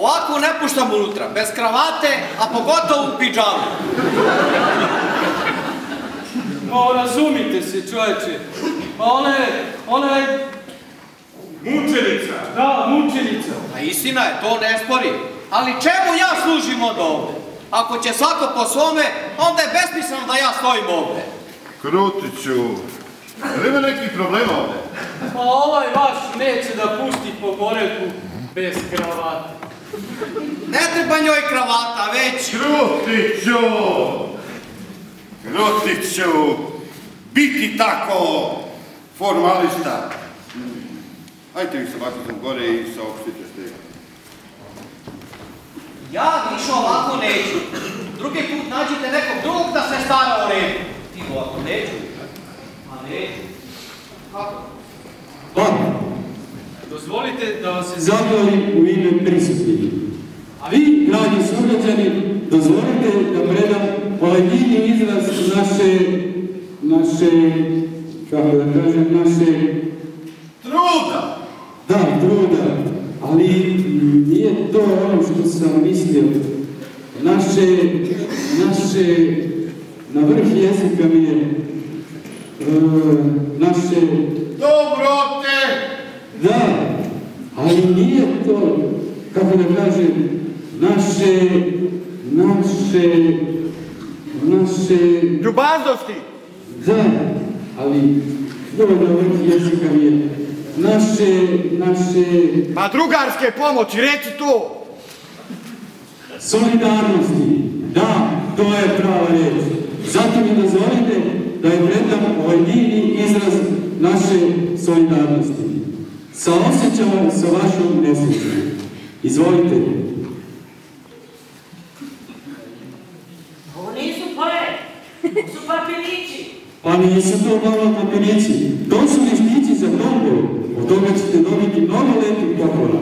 Ovako ne puštam unutra, bez kravate, a pogotovo u pidžamu. O, razumite se, čovječe. Ona je... Mučenica. Da, mučenica. A istina je, to ne spori. Ali čemu ja služim od ovde? Ako će svako po svome, onda je besmisleno da ja stojim ovde. Krutiću, ili ima nekih problema ovde? Pa ovaj vaš neće da pusti po moreku bez kravate. Ne treba njoj kravata, već... Krutiću, biti tako formalista. Hajte vi se bakicom gore i saopštite što je. Ja više ovako neću. Drugi put nađite nekog drugog da se stara o redu. Ti ovako neću. A neću. Kako? Pa, dozvolite da vas se zahvalim u ime prisutnih. A vi, dragi sugrađani, dozvolite da predam ovaj divni izraz naše, kako da kažem, naše... Truda! Da, truda, ali nije to ono što sam mislio. Na vrh jezika mi je naše... Dobro te! Da, ali nije to, kako da kažem, naše... Ljubaznosti! Da, ali to na vrh jezika mi je naše... Pa drugarske pomoći, reci to! Solidarnosti, da, to je prava reč. Zato mi dozvolite da je predam ovaj divni izraz naše solidarnosti. Saosjećam sa vašom nesrećom. Izvolite. Ovo nisu pare, ovo su papirići. Pa nisu to malo papirići, to su listići za tombolu. Od toga ćete dobiti mnogo lepih poklona.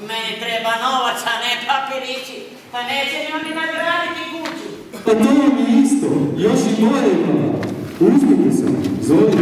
Meni treba novac, a ne papirići. Pa neće mi oni nagraditi kuću. Pa to vam je isto, još i bolje, mama. Uzmite se, izvolite.